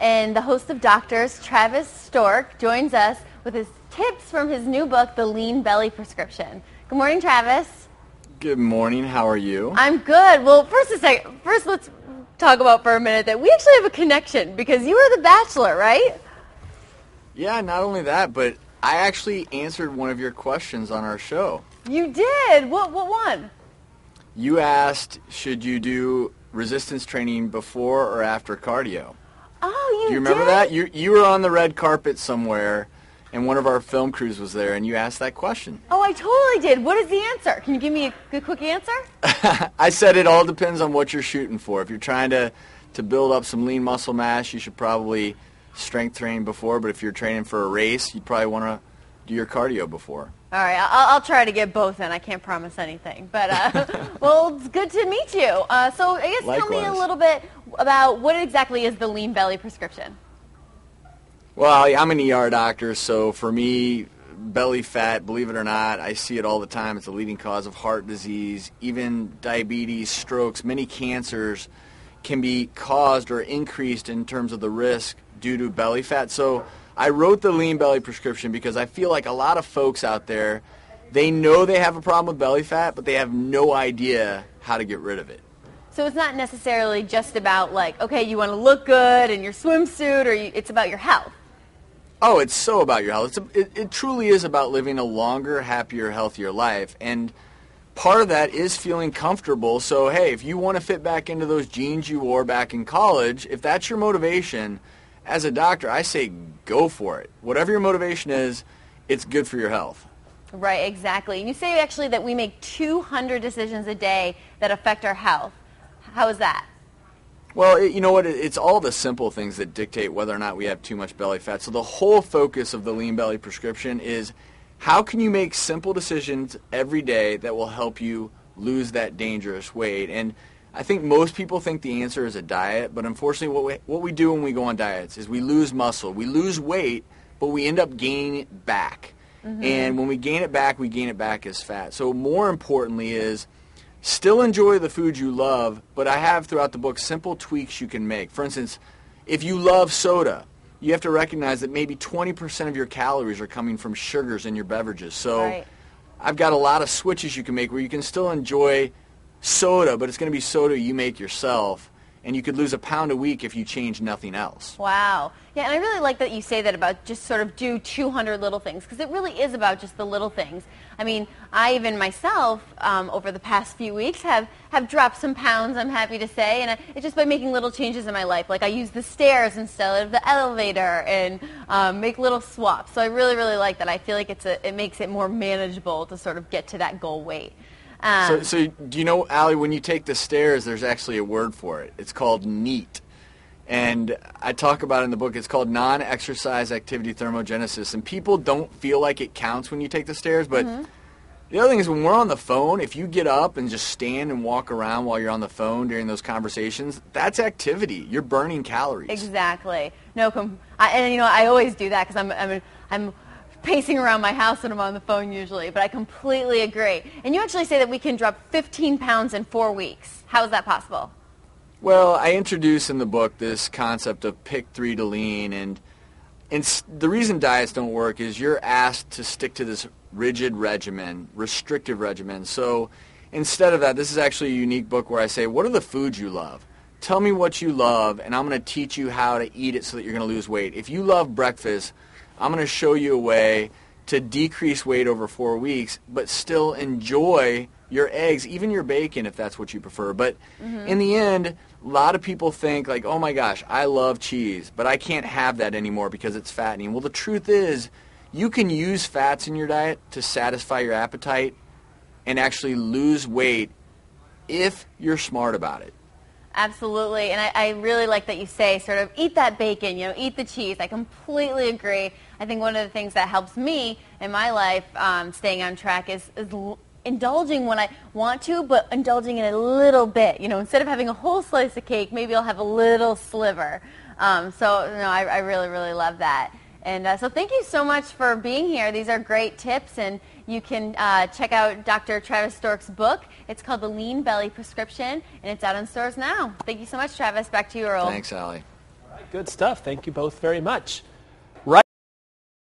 and the host of Doctors, Travis Stork, joins us with his tips from his new book, The Lean Belly Prescription. Good morning, Travis. Good morning. How are you? I'm good. Well, first let's talk about for a minute that we actually have a connection because you were the Bachelor, right? Yeah, not only that, but I actually answered one of your questions on our show. You did? What one? You asked, should you do resistance training before or after cardio? Oh, you did? Do you remember that? You were on the red carpet somewhere, and one of our film crews was there, and you asked that question. Oh, I totally did. What is the answer? Can you give me a quick answer? I said it all depends on what you're shooting for. If you're trying to build up some lean muscle mass, you should probably strength train before, but if you're training for a race, you probably want to do your cardio before. All right, I'll try to get both in. I can't promise anything, but well, it's good to meet you. So I guess Likewise. Tell me a little bit about what exactly is the Lean Belly Prescription. Well, I'm an ER doctor, so for me, belly fat, believe it or not, I see it all the time. It's a leading cause of heart disease, even diabetes, strokes, many cancers can be caused or increased in terms of the risk due to belly fat. So I wrote the Lean Belly Prescription because I feel like a lot of folks out there, they know they have a problem with belly fat, but they have no idea how to get rid of it. So it's not necessarily just about like, okay, you want to look good in your swimsuit, or it's about your health. Oh, it's so about your health. It truly is about living a longer, happier, healthier life. And part of that is feeling comfortable. So, hey, if you want to fit back into those jeans you wore back in college, if that's your motivation, as a doctor, I say go for it. Whatever your motivation is, it's good for your health. Right, exactly. And you say actually that we make 200 decisions a day that affect our health. How is that? Well, you know what? It's all the simple things that dictate whether or not we have too much belly fat. So the whole focus of the Lean Belly Prescription is how can you make simple decisions every day that will help you lose that dangerous weight? And I think most people think the answer is a diet, but unfortunately what we do when we go on diets is we lose muscle. We lose weight, but we end up gaining it back. Mm-hmm. And when we gain it back as fat. So more importantly is still enjoy the food you love, but I have throughout the book simple tweaks you can make. For instance, if you love soda, you have to recognize that maybe 20% of your calories are coming from sugars in your beverages. So right. I've got a lot of switches you can make where you can still enjoy soda, but it's going to be soda you make yourself, and you could lose a pound a week if you change nothing else. Wow. Yeah, and I really like that you say that about just sort of do 200 little things, because it really is about just the little things. I mean, I even myself, over the past few weeks, have dropped some pounds, I'm happy to say, and it's just by making little changes in my life. Like I use the stairs instead of the elevator, and make little swaps. So I really, really like that. I feel like it makes it more manageable to sort of get to that goal weight. So do you know, Ali, when you take the stairs, there's actually a word for it. It's called NEAT. And I talk about it in the book. It's called non-exercise activity thermogenesis. And people don't feel like it counts when you take the stairs. But the other thing is when we're on the phone, if you get up and just stand and walk around while you're on the phone during those conversations, that's activity. You're burning calories. Exactly. No, I always do that because I'm pacing around my house when I'm on the phone usually, but I completely agree. And you actually say that we can drop 15 pounds in 4 weeks. How is that possible? Well, I introduce in the book this concept of pick 3 to lean, and the reason diets don't work is you're asked to stick to this rigid regimen, restrictive regimen. So instead of that, this is actually a unique book where I say, what are the foods you love? Tell me what you love, and I'm going to teach you how to eat it so that you're going to lose weight. If you love breakfast, I'm going to show you a way to decrease weight over 4 weeks, but still enjoy your eggs, even your bacon if that's what you prefer. But in the end, a lot of people think like, oh my gosh, I love cheese, but I can't have that anymore because it's fattening. Well, the truth is, you can use fats in your diet to satisfy your appetite and actually lose weight if you're smart about it. Absolutely, and I really like that you say sort of eat that bacon, eat the cheese. I completely agree. I think one of the things that helps me in my life staying on track is indulging when I want to, but indulging in a little bit. Instead of having a whole slice of cake, maybe I'll have a little sliver. I really, really love that. And so thank you so much for being here. These are great tips, and you can check out Dr. Travis Stork's book. It's called The Lean Belly Prescription, and it's out in stores now. Thank you so much, Travis. Back to you, Earl. Thanks, Ali. Good stuff. Thank you both very much.